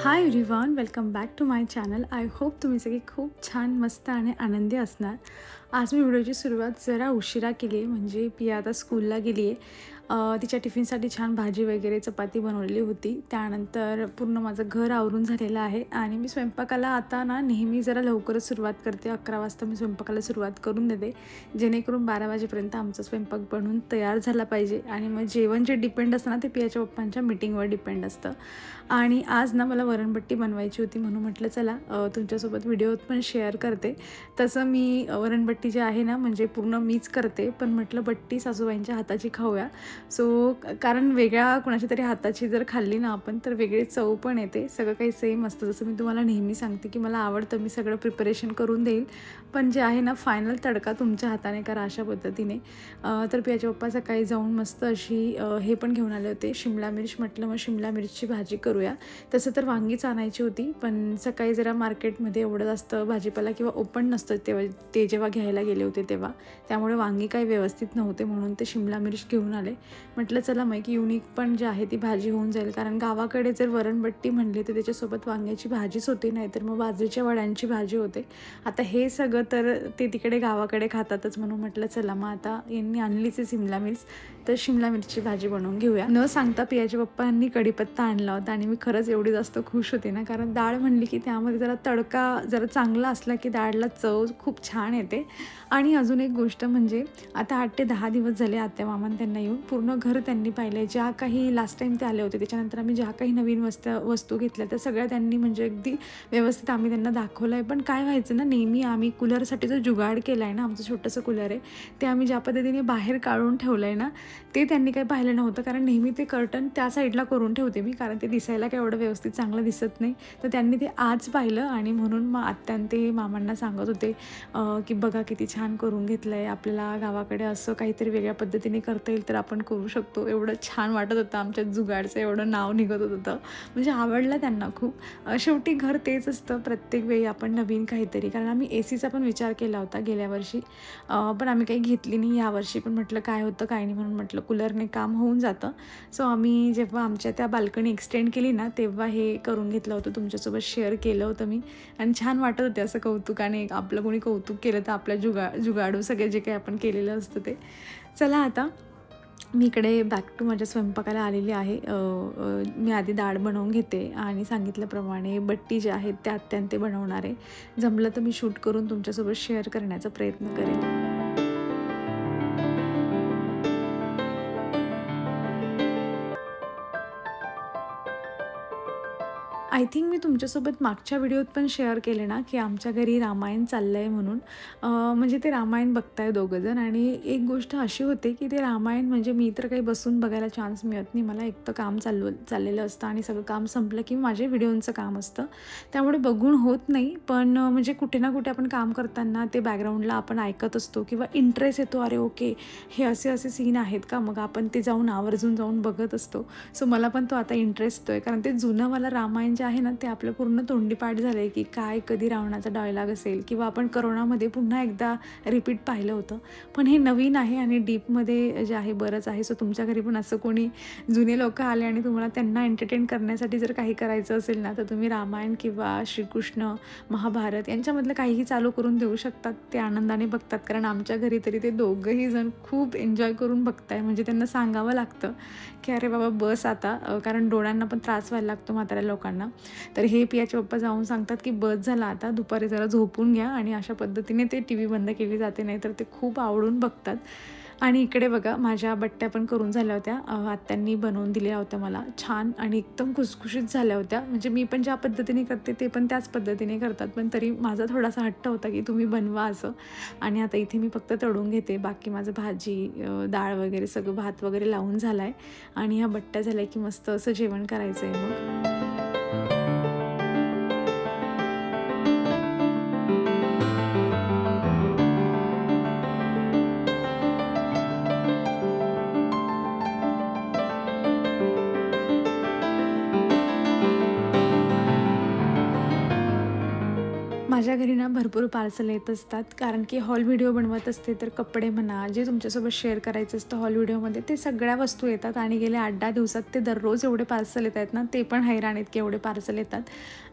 High everyone, welcome back to my channel. I hope तुम्ही सगळे खूप छान, मस्त आणि आनंदी असणार. आज मी व्हिडिओची सुरुवात जरा उशिरा केली आहे, म्हणजे पिया आता स्कूलला गेली आहे. तिच्या टिफिनसाठी छान भाजी वगैरे चपाती बनवलेली होती. त्यानंतर पूर्ण माझं घर आवरून झालेलं आहे आणि मी स्वयंपाकाला आता ना नेहमी जरा लवकरच सुरुवात करते. 11 वाजता मी स्वयंपाकाला सुरुवात करून देते, जेणेकरून 12 वाजेपर्यंत आमचा स्वयंपाक बनवून तयार झाला पाहिजे. आणि मग जेवण जे डिपेंड असतं ना, ते पियाच्या पप्पांच्या मीटिंगवर डिपेंड असतं. आणि आज ना मला वरणबट्टी बनवायची होती, म्हणून म्हटलं चला तुमच्यासोबत व्हिडिओत पण शेअर करते. तसं मी वरणबट्टी जी आहे ना, म्हणजे पूर्ण मीच करते, पण म्हटलं बट्टी सासूबाईंच्या हाताची खाऊया. सो कारण वेगळ्या कुणाच्या तरी हाताची जर खाल्ली ना आपण, तर वेगळी चव पण येते. सगळं काही सेम असतं. जसं मी तुम्हाला नेहमी सांगते की मला आवडतं, मी सगळं प्रिपरेशन करून देईल, पण जे आहे ना फायनल तडका तुमच्या हाताने करा, अशा पद्धतीने. तर पियाचे पप्पा सकाळी जाऊन मस्त अशी हे पण घेऊन आले होते, शिमला मिर्च. म्हटलं मग शिमला मिरचची भाजी करूया. तसं तर वांगीच आणायची होती, पण सकाळी जरा मार्केटमध्ये एवढं जास्त भाजीपाला किंवा ओपन नसतं तेव्हा, ते जेव्हा घ्यायला गेले होते तेव्हा, त्यामुळे वांगी काही व्यवस्थित नव्हते, म्हणून ते शिमला मिर्च घेऊन आले. म्हटलं चला मग एक युनिक पण जी आहे ती भाजी होऊन जाईल, कारण गावाकडे जर वरणबट्टी म्हणली तर त्याच्यासोबत वांग्याची भाजीच होती, नाहीतर मग बाजरीच्या वड्यांची भाजी होते. आता हे सगळं तर ते तिकडे गावाकडे खातातच, म्हणून म्हटलं चला मग आता यांनी आणलीच आहे शिमला मिर्च, तर शिमला मिरची भाजी बनवून घेऊया. न सांगता पियाच्या पप्पांनी कढीपत्ता आणला होता आणि मी खरंच एवढी जास्त खुश होते ना, कारण डाळ म्हणली की त्यामध्ये जरा तडका जरा चांगला असला की डाळला चव खूप छान येते. आणि अजून एक गोष्ट म्हणजे, आता 8 ते 10 दिवस झाले आत्या मामान त्यांना येऊन. पूर्ण घर त्यांनी पाहिलं आहे. ज्या काही लास्ट टाईम ते आले होते, त्याच्यानंतर आम्ही ज्या काही नवीन वस्तू घेतल्या त्या सगळ्या त्यांनी म्हणजे अगदी व्यवस्थित आम्ही त्यांना दाखवलं आहे. पण काय व्हायचं ना, नेहमी आम्ही कूलरसाठी जो जुगाड केला आहे ना, आमचं छोटंसं कूलर आहे, ते आम्ही ज्या पद्धतीने बाहेर काढून ठेवलं आहे ना, ते त्यांनी काही पाहिलं नव्हतं. कारण नेहमी ते कर्टन त्या साईडला करून ठेवते मी, कारण ते दिसायला काय एवढं व्यवस्थित चांगलं दिसत नाही. तर त्यांनी ते आज पाहिलं आणि म्हणून मग आत्यान ते मामांना सांगत होते की बघा किती छान करून घेतलं आहे, आपल्याला गावाकडे असं काहीतरी वेगळ्या पद्धतीने करता येईल तर आपण करू शकतो. एवढं छान वाटत होतं, आमच्या जुगाडचं एवढं नाव निघत होतं, म्हणजे आवडलं त्यांना खूप. शेवटी घर तेच असतं, प्रत्येक वेळी आपण नवीन काहीतरी. कारण आम्ही एसीचा पण विचार केला होता गेल्या वर्षी, पण आम्ही काही घेतली नाही यावर्षी. पण म्हटलं काय होतं काय नाही, म्हणून म्हटलं कूलरने काम होऊन जातं. सो आम्ही जेव्हा आमच्या त्या बाल्कनी एक्सटेंड केली ना, तेव्हा हे करून घेतलं होतं, तुमच्यासोबत शेअर केलं होतं मी. आणि छान वाटत होते असं कौतुकाने, आपलं कोणी कौतुक केलं तर आपल्या जुगाडू सगळे जे काही आपण केलेलं असतं ते. चला आता मी इकडे बॅक टू माझ्या स्वयंपाकाला आलेली आहे. मी आधी डाळ बनवून घेते आणि सांगितल्याप्रमाणे बट्टी जे आहेत त्या अत्यंत बनवणार आहे. जमलं तर मी शूट करून तुमच्यासोबत शेअर करण्याचा प्रयत्न करेन. आय थिंक मी तुमच्यासोबत मागच्या व्हिडिओत पण शेअर केले ना, की आमच्या घरी रामायण चाललं आहे म्हणून. म्हणजे ते रामायण बघताय दोघंजण. आणि एक गोष्ट अशी होते की ते रामायण म्हणजे मी तर काही बसून बघायला चान्स मिळत नाही. मला एक तर काम चाललेलं असतं आणि सगळं काम संपलं की माझे व्हिडिओंचं काम असतं, त्यामुळे बघून होत नाही. पण म्हणजे कुठे ना कुठे आपण काम करताना ते बॅकग्राऊंडला आपण ऐकत असतो किंवा इंटरेस्ट येतो, अरे ओके हे असे असे सीन आहेत का, मग आपण ते जाऊन आवर्जून जाऊन बघत असतो. सो मला पण तो आता इंटरेस्ट येतो आहे, कारण ते जुनं मला रामायण जे आहे ना, ते आपलं पूर्ण तोंडीपाठ झालं आहे की काय कधी रावणाचा डायलॉग असेल, किंवा आपण करोनामध्ये पुन्हा एकदा रिपीट पाहिलं होतं. पण हे नवीन आहे आणि डीपमध्ये जे आहे बरंच आहे. सो तुमच्या घरी पण असं कोणी जुने लोकं आले आणि तुम्हाला त्यांना एंटरटेन करण्यासाठी जर काही करायचं असेल ना, तर तुम्ही रामायण किंवा श्रीकृष्ण, महाभारत यांच्यामधलं काहीही चालू करून देऊ शकतात. ते आनंदाने बघतात, कारण आमच्या घरी तरी ते दोघंही जण खूप एन्जॉय करून बघताय. म्हणजे त्यांना सांगावं लागतं की अरे बाबा बस आता, कारण डोळ्यांना पण त्रास व्हायला लागतो म्हाताऱ्या लोकांना. तर हे पियाचे पप्पा जाऊन सांगतात की बस झाला आता, दुपारी जरा झोपून घ्या. आणि अशा पद्धतीने ते टी व्ही बंद केली जाते, नाही तर ते खूप आवडून बघतात. आणि इकडे बघा माझ्या बट्ट्या पण करून झाल्या होत्या. आत्यांनी बनवून दिल्या होत्या मला छान आणि एकदम खुसखुशीत झाल्या होत्या. म्हणजे मी पण ज्या पद्धतीने करते ते पण त्याच पद्धतीने करतात, पण तरी माझा थोडासा हट्ट होता की तुम्ही बनवा असं. आणि आता इथे मी फक्त तळून घेते, बाकी माझं भाजी, डाळ वगैरे सगळं, भात वगैरे लावून झाला आहे. आणि ह्या बट्ट्या झाल्या की मस्त असं जेवण करायचं आहे मग. माझ्या घरी ना भरपूर पार्सल येत असतात, कारण की हॉल व्हिडिओ बनवत असते तर कपडे म्हणा, जे तुमच्यासोबत शेअर करायचं असतं हॉल व्हिडिओमध्ये, ते सगळ्या वस्तू येतात. आणि गेल्या 8-10 दिवसात ते दररोज एवढे पार्सल येत आहेत ना, ते पण हैराण आहेत की एवढे पार्सल येतात.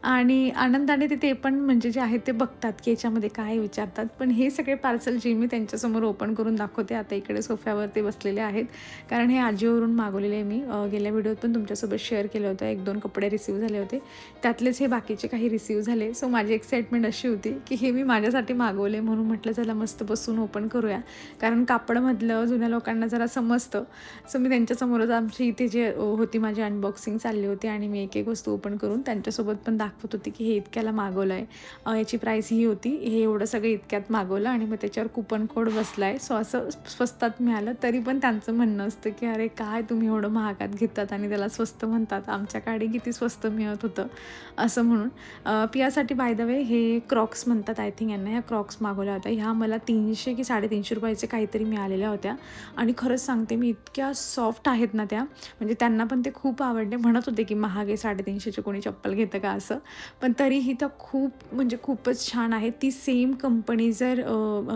आणि आनंदाने ते पण म्हणजे जे आहेत ते बघतात की याच्यामध्ये काय विचारतात. पण हे सगळे पार्सल जे मी त्यांच्यासमोर ओपन करून दाखवते, आता इकडे सोफ्यावरती बसलेले आहेत, कारण हे आजिओवरून मागवलेले मी गेल्या व्हिडिओत पण तुमच्यासोबत शेअर केलं होतं. 1-2 कपडे रिसीव्ह झाले होते, त्यातलेच हे बाकीचे काही रिसीव्ह झाले. सो माझी एक्साइटमेंट अशी होती की हे मी माझ्यासाठी मागवले, म्हणून म्हटलं चला मस्त बसून ओपन करूया, कारण कापडमधलं जुन्या लोकांना जरा समजतं. सो मी त्यांच्यासमोरच आमची इथे जे होती माझी अनबॉक्सिंग चालली होती आणि मी एक वस्तू ओपन करून त्यांच्यासोबत पण दाखवत होती की हे इतक्याला मागवलं आहे, याची प्राईस ही होती, हे एवढं सगळं इतक्यात मागवलं आणि मग त्याच्यावर कुपन कोड बसला आहे. सो असं स्वस्तात मिळालं. तरी पण त्यांचं म्हणणं असतं की अरे काय तुम्ही एवढं महागात घेतात आणि त्याला स्वस्त म्हणतात, आमच्याकडे किती स्वस्त मिळत होतं असं म्हणून. पियासाठी बाय द वे हे क्रॉक्स म्हणतात आय थिंक यांना. ह्या क्रॉक्स मागवल्या होत्या. ह्या मला 300 की 350 रुपयाचे काहीतरी मिळालेल्या होत्या आणि खरंच सांगते मी, इतक्या सॉफ्ट आहेत ना त्या, म्हणजे त्यांना पण ते खूप आवडले. म्हणत होते की महाग आहे, 350चे कोणी चप्पल घेतं का असं, पण तरीही त्या खूप म्हणजे खूपच छान आहे. ती सेम कंपनी जर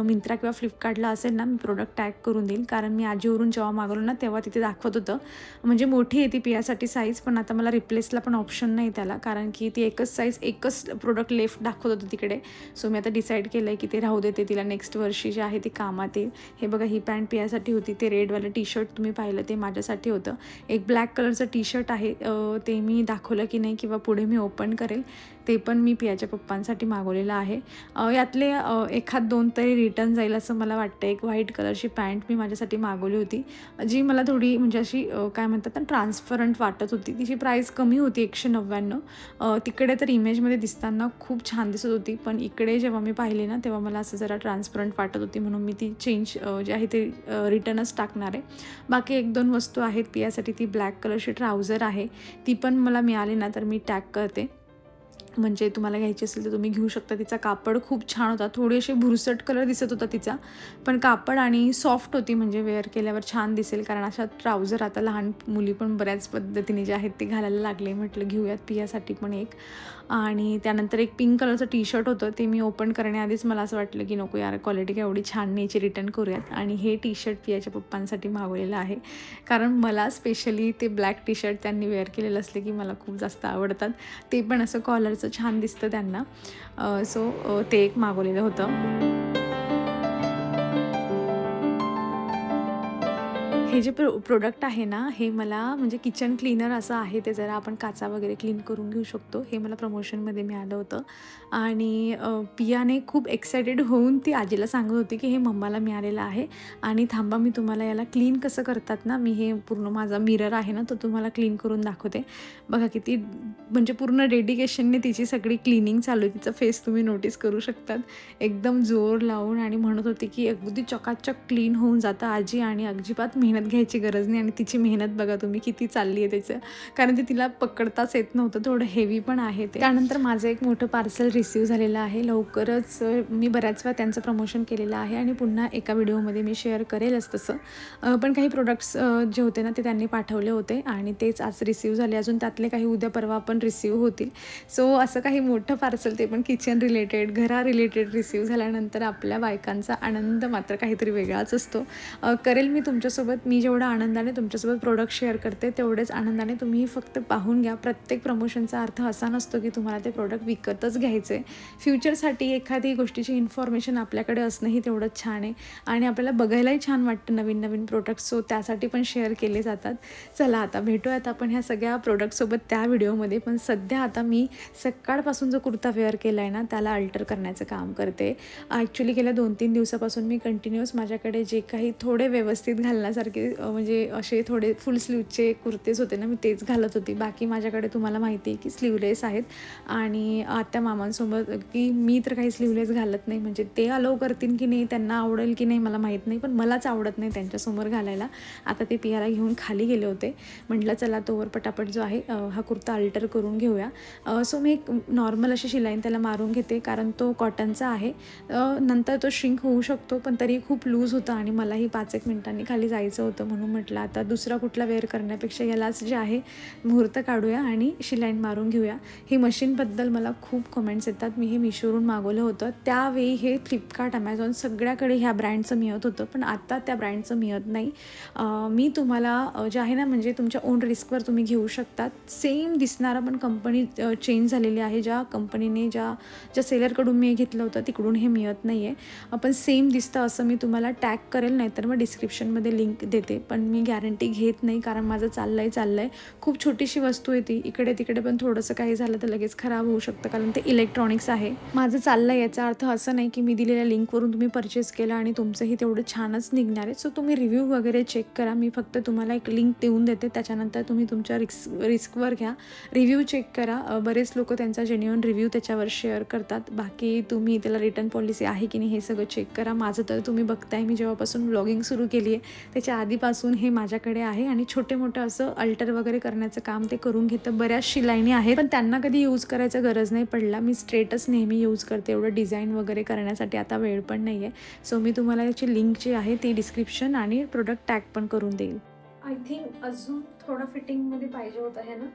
मिंत्रा किंवा फ्लिपकार्टला असेल ना, मी प्रोडक्ट टॅग करून देईल, कारण मी आजीवरून जेव्हा मागवलं ना तेव्हा तिथे दाखवत होतं. म्हणजे मोठी येते पियासाठी साईज, पण आता मला रिप्लेसला पण ऑप्शन नाही त्याला, कारण की ती एकच साईज एकच प्रोडक्ट लेफ्ट दाखवत होतं तिकडे. सो मी आता डिसाईड केलं आहे की ते राहू देते, तिला नेक्स्ट वर्षी जे आहे ती कामात येईल. हे बघा, ही पॅन्ट पियासाठी होती. ते रेडवालं टी शर्ट तुम्ही पाहिलं ते माझ्यासाठी होतं. एक ब्लॅक कलरचं टी शर्ट आहे, ते मी दाखवलं की नाही किंवा पुढे मी ओपन करेल, ते पण मी पियाच्या पप्पांसाठी मागवलेलं आहे. यातले 1-2 तरी रिटर्न जाईल असं मला वाटतं. एक व्हाईट कलरची पॅन्ट मी माझ्यासाठी मागवली होती, जी मला थोडी म्हणजे अशी काय म्हणतात ना, ट्रान्सपरंट वाटत होती. तिची प्राईस कमी होती, 199. तिकडे तर इमेजमध्ये दिसताना खूप छान दिसत होती, पण इकडे जेव्हा मी पाहिली ना तेव्हा मला असं जरा ट्रान्सपरंट वाटत होती, म्हणून मी ती चेंज जे आहे ते रिटर्नच टाकणार आहे. बाकी 1-2 वस्तू आहेत पियासाठी. ती ब्लॅक कलरची ट्राउझर आहे, ती पण मला मिळाली ना तर मी टॅग करते, म्हणजे तुम्हाला घ्यायची असेल तर तुम्ही घेऊ शकता. तिचा कापड खूप छान होता, थोडी अशी भुरसट कलर दिसत होता तिचा, पण कापड आणि सॉफ्ट होती, म्हणजे वेअर केल्यावर छान दिसेल. कारण अशा ट्राउझर आता लहान मुली पण बऱ्याच पद्धतीने जे आहेत ते घालायला लागले. म्हटलं घेऊयात पियासाठी पण एक. आणि त्यानंतर एक पिंक कलरचं टी शर्ट होतं, ते मी ओपन करण्याआधीच मला असं वाटलं की नको यार, क्वालिटी काय एवढी छान नाही, याची रिटर्न करूयात. आणि हे टी शर्ट पियाच्या पप्पांसाठी मागवलेलं आहे, कारण मला स्पेशली ते ब्लॅक टी शर्ट त्यांनी वेअर केलेलं असले की मला खूप जास्त आवडतात. ते पण असं कॉलरचं छान दिसतं त्यांना. सो ते एक मागवलेलं होतं. हे जे प्रोडक्ट आहे ना, हे मला म्हणजे किचन क्लीनर असं आहे, ते जरा आपण काचा वगैरे क्लीन करून घेऊ शकतो. हे मला प्रमोशनमध्ये मिळालं होतं आणि पियाने खूप एक्सायटेड होऊन ती आजीला सांगत होती की हे मम्माला मिळालेलं आहे आणि थांबा मी तुम्हाला याला क्लीन कसं करतात ना, मी हे पूर्ण माझा मिरर आहे ना तो तुम्हाला क्लीन करून दाखवते. बघा किती म्हणजे पूर्ण डेडिकेशनने तिची सगळी क्लिनिंग चालू आहे. तिचा फेस तुम्ही नोटीस करू शकतात, एकदम जोर लावून, आणि म्हणत होती की अगदी चकाचक क्लीन होऊन जातं आजी आणि अजिबात मेहनत घ्यायची गरज नाही. आणि तिची मेहनत बघा तुम्ही किती चालली आहे त्याचं, कारण ते तिला पकडताच येत नव्हतं, थोडं हेवी पण आहे ते. त्यानंतर माझं एक मोठं पार्सल रिसीव्ह झालेलं आहे लवकरच. मी बऱ्याच वेळा त्यांचं प्रमोशन केलेलं आहे आणि पुन्हा एका व्हिडिओमध्ये मी शेअर करेलच तसं. पण काही प्रोडक्ट्स जे होते ना ते त्यांनी पाठवले होते आणि तेच आज रिसीव्ह झाले. अजून त्यातले काही उद्या परवा पण रिसीव्ह होतील. सो असं काही मोठं पार्सल, ते पण किचन रिलेटेड, घरा रिलेटेड रिसीव्ह झाल्यानंतर आपल्या बायकांचा आनंद मात्र काहीतरी वेगळाच असतो. करेल मी तुमच्यासोबत, मी जेवढा आनंदाने तुमच्यासोबत प्रोडक्ट शेअर करते तेवढेच आनंदाने तुम्ही फक्त पाहून घ्या. प्रत्येक प्रमोशनचा अर्थ असा नसतो की तुम्हाला ते प्रोडक्ट विकतच घ्यायचं आहे. फ्युचरसाठी एखादी गोष्टीची इन्फॉर्मेशन आपल्याकडे असणंही तेवढंच छान आहे आणि आपल्याला बघायलाही छान वाटतं नवीन नवीन प्रोडक्ट्स. सो त्यासाठी पण शेअर केले जातात. चला आता भेटूयात आपण ह्या सगळ्या प्रोडक्टसोबत त्या व्हिडिओमध्ये. पण सध्या आता मी सकाळपासून जो कुर्ता वेअर केला आहे ना त्याला अल्टर करण्याचं काम करते. ॲक्च्युली गेल्या 2-3 दिवसापासून मी कंटिन्युअस माझ्याकडे जे काही थोडे व्यवस्थित घालण्यासारखे म्हणजे असे थोडे फुल स्लीवचे कुर्तेच होते ना, मी तेच घालत होती. बाकी माझ्याकडे तुम्हाला माहिती आहे की स्लीवलेस आहेत आणि आत्या मामांसोबत की मी तर काही स्लीवलेस घालत नाही. म्हणजे ते अलाउ करतील की नाही, त्यांना आवडेल की नाही मला माहीत नाही, पण मलाच आवडत नाही त्यांच्यासमोर घालायला. आता ते पियाला घेऊन खाली गेले होते, म्हटलं चला तोवर पटापट जो आहे हा कुर्ता अल्टर करून घेऊया. सो मी एक नॉर्मल अशी शिलाईन त्याला मारून घेते, कारण तो कॉटनचा आहे. नंतर तो श्रिंक होऊ शकतो, पण तरी खूप लूज होता आणि मलाही 5-1 मिनिटांनी खाली जायचं होतं, म्हणून म्हटलं आता दुसरा कुठला वेअर करण्यापेक्षा यालाच जे आहे मुहूर्त काढूया आणि शिलाईन मारून घेऊया. ही मशीनबद्दल मला खूप कमेंट्स येतात. मी हे मिशोवरून मागवलं होतं. त्यावेळी हे फ्लिपकार्ट, ॲमेझॉन सगळ्याकडे ह्या ब्रँडचं मिळत होतं, पण आता त्या ब्रँडचं मिळत नाही. मी तुम्हाला जे आहे ना, म्हणजे तुमच्या ओन रिस्कवर तुम्ही घेऊ शकतात. सेम दिसणारा पण कंपनी चेंज झालेली आहे. ज्या कंपनीने ज्या सेलरकडून मी घेतलं होतं तिकडून हे मिळत नाही आहे. पण सेम दिसतं असं मी तुम्हाला टॅग करेल, नाही तर मग डिस्क्रिप्शनमध्ये लिंक देते. पण मी गॅरंटी घेत नाही, कारण माझं चाललं आहे. खूप छोटीशी वस्तू आहे ती. इकडे तिकडे पण थोडंसं काही झालं तर लगेच खराब होऊ शकतं, कारण ते इलेक्ट्रॉनिक्स आहे. माझं चाललं आहे याचा अर्थ असं नाही की मी दिलेल्या लिंकवरून तुम्ही परचेस केलं आणि तुमचंही तेवढं छानच निघणार आहे. सो तुम्ही रिव्ह्यू वगैरे चेक करा. मी फक्त तुम्हाला एक लिंक देऊन देते, त्याच्यानंतर तुम्ही तुमच्या रिस्कवर घ्या, रिव्ह्यू चेक करा. बरेच लोक त्यांचा जेन्युइन रिव्ह्यू त्याच्यावर शेअर करतात. बाकी तुम्ही त्याला रिटर्न पॉलिसी आहे की नाही हे सगळं चेक करा. माझं तर तुम्ही बघताय, मी जेव्हापासून व्लॉगिंग सुरू केली आहे त्याच्या आधीपासून हे माझ्याकडे आहे आणि छोटे मोठं असं अल्टर वगैरे करण्याचं काम ते करून घेतं. बऱ्याच शिलाईनी आहेत, पण त्यांना कधी यूज करायचं गरज नाही पडला. मी स्ट्रेटच नेहमी यूज करते, एवढं डिझाईन वगैरे करण्यासाठी आता वेळ पण नाही आहे. सो मी तुम्हाला याची लिंक जी आहे ती डिस्क्रिप्शन आणि प्रोडक्ट टॅग पण करून देईल. आय थिंक अजून थोडं फिटिंगमध्ये पाहिजे होतं हे ना,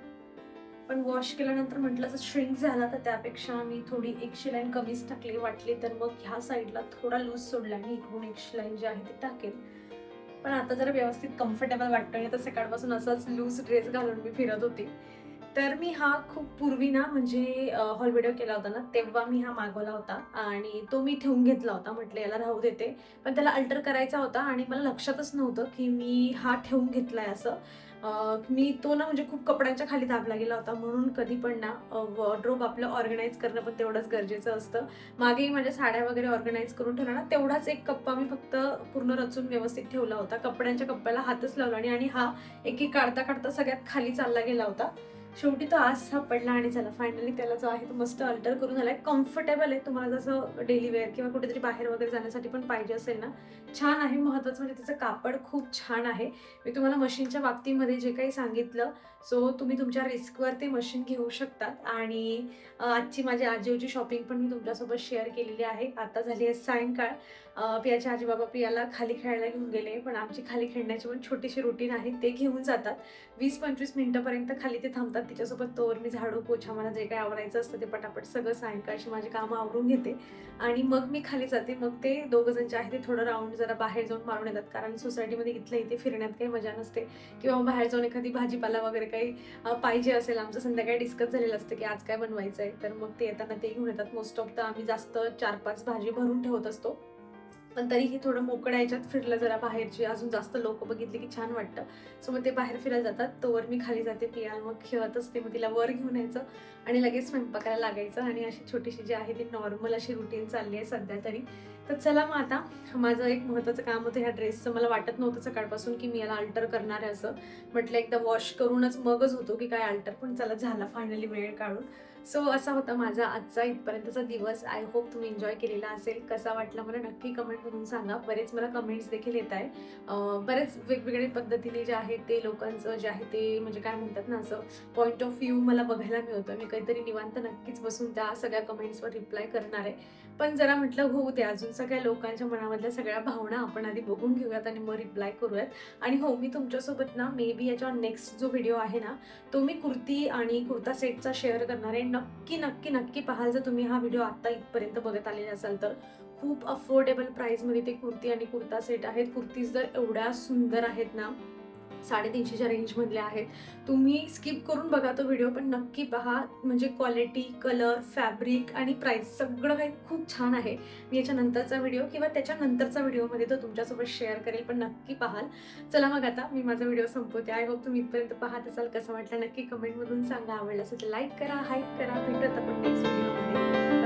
पण वॉश केल्यानंतर म्हटलं असं श्रिंक झाला, तर त्यापेक्षा मी थोडी एक शिलाईन कमीच टाकली वाटली तर. मग ह्या साईडला थोडा लूज सोडला आणि इकडून एक शिलाईन जी आहे ती टाकेल. पण आता जरा व्यवस्थित कम्फर्टेबल वाटतं आणि तर सकाळपासून असाच लूज ड्रेस घालून मी फिरत होती. तर मी हा खूप पूर्वी ना, म्हणजे हॉल व्हिडिओ केला होता ना, तेव्हा मी हा मागवला होता आणि तो मी ठेवून घेतला होता. म्हटलं याला राहू देते, पण त्याला अल्टर करायचा होता आणि मला लक्षातच नव्हतं की मी हा ठेवून घेतलाय असं. मी तो ना, म्हणजे खूप कपड्यांच्या खाली दाबला गेला होता. म्हणून कधी पण ना वॉर्डरोब आपलं ऑर्गनाईज करणं पण तेवढंच गरजेचं असतं. मागेही माझ्या साड्या वगैरे ऑर्गनाईज करून ठेवला ना, तेवढाच एक कप्पा मी फक्त पूर्ण रचून व्यवस्थित ठेवला होता. कपड्यांच्या कप्प्याला हातच लावला आणि हा एक एक काढता काढता सगळ्यात खाली चालला गेला होता. शेवटी तो आज सापडला आणि चला फायनली त्याला जो आहे तो मस्त अल्टर करून झालाय. कम्फर्टेबल आहे. तुम्हाला जसं डेली वेअर किंवा कुठेतरी बाहेर वगैरे जाण्यासाठी पण पाहिजे असेल ना, छान आहे. महत्त्वाचं म्हणजे त्याचं कापड खूप छान आहे. मी तुम्हाला मशीनच्या बाबतीमध्ये जे काही सांगितलं, सो तुम्ही तुमच्या रिस्कवर ते मशीन घेऊ शकतात. आणि आजची माझी आजीची शॉपिंग पण मी तुमच्यासोबत शेअर केलेली आहे. आता झाली आहे सायंकाळ. पियाचे आजी बाबा पियाला खाली खेळायला घेऊन गेले, पण आमची खाली खेळण्याची पण छोटीशी रुटीन आहे. ते घेऊन जातात 20-25 मिनिटापर्यंत खाली ते थांबतात तिच्यासोबत. तोवर मी झाडू पोछा, मला जे काही आवरायचं असतं ते पटापट सगळं सायंकाळची माझी कामं आवरून घेते आणि मग मी खाली जाते. मग ते दोघं जण जे आहे ते थोडं राऊंड जरा बाहेर जाऊन मारून येतात, कारण सोसायटीमध्ये इथल्या इथे फिरण्यात काही मजा नसते. किंवा बाहेर जाऊन एखादी भाजीपाला वगैरे काही पाहिजे असेल, आमचं संध्याकाळी डिस्कस झालेलं असतं की आज काय बनवायचं आहे, तर मग ते येताना ते घेऊन येतात. मोस्ट ऑफ तर आम्ही जास्त 4-5 भाजी भरून ठेवत असतो, पण तरीही थोडं मोकळ्या याच्यात फिरलं जरा बाहेरची, अजून जास्त लोक बघितली की छान वाटतं. सो मग ते बाहेर फिरायला जातात, तोवर मी खाली जाते. पियाला मग खेळत असते, मग तिला वर घेऊन यायचं आणि लगेच स्वयंपाकाला लागायचं. आणि अशी छोटीशी जी आहे ती नॉर्मल अशी रुटीन चालली आहे सध्या तरी. तर चला मग आता माझं एक महत्त्वाचं काम होतं ह्या ड्रेसचं. मला वाटत नव्हतं सकाळपासून की मी याला अल्टर करणार आहे असं. म्हटलं एकदा वॉश करूनच मगच होतो की काय अल्टर, पण चला झाला फायनली वेळ काढून. सो असा होता माझा आजचा इथपर्यंतचा दिवस. आय होप तुम्ही एन्जॉय केलेला असेल. कसा वाटला मला नक्की कमेंटमधून सांगा. बरेच मला कमेंट्स देखील येत आहे. बरेच वेगवेगळे पद्धतीने जे आहे ते लोकांचं जे आहे ते, म्हणजे काय म्हणतात ना, असं पॉईंट ऑफ व्ह्यू मला बघायला मिळतं. मी काहीतरी निवांत नक्कीच बसून त्या सगळ्या कमेंट्सवर रिप्लाय करणार आहे. पण जरा म्हटलं होऊ द्या, अजून सगळ्या लोकांच्या मनामधल्या सगळ्या भावना आपण आधी बघून घेऊयात आणि मग रिप्लाय करूयात. आणि हो, मी तुमच्यासोबत ना मे बी याच्यावर नेक्स्ट जो व्हिडिओ आहे ना, तो मी कुर्ती आणि कुर्ता सेटचा शेअर करणार आहे. नक्की नक्की नक्की पाहाल. जर तुम्ही हा व्हिडिओ आत्ता इथपर्यंत बघत आलेले असाल तर. खूप अफोर्डेबल प्राईसमध्ये ते कुर्ती आणि कुर्ता सेट आहेत. कुर्तीज तर एवढ्या सुंदर आहेत ना, 350च्या रेंजमधल्या आहेत. तुम्ही स्किप करून बघा तो व्हिडिओ, पण नक्की पहा. म्हणजे क्वालिटी, कलर, फॅब्रिक आणि प्राईस सगळं काही खूप छान आहे. मी याच्यानंतरचा व्हिडिओ किंवा त्याच्यानंतरचा व्हिडिओमध्ये तो तुमच्यासोबत शेअर करेल, पण नक्की पाहाल. चला मग आता मी माझा व्हिडिओ संपवते. आय होप तुम्ही इथपर्यंत पाहत असाल. कसा वाटला नक्की कमेंटमधून सांगा. आवडला असेल तर लाईक करा, हाईप करा. भेटूयात आपण नेक्स्ट व्हिडिओमध्ये.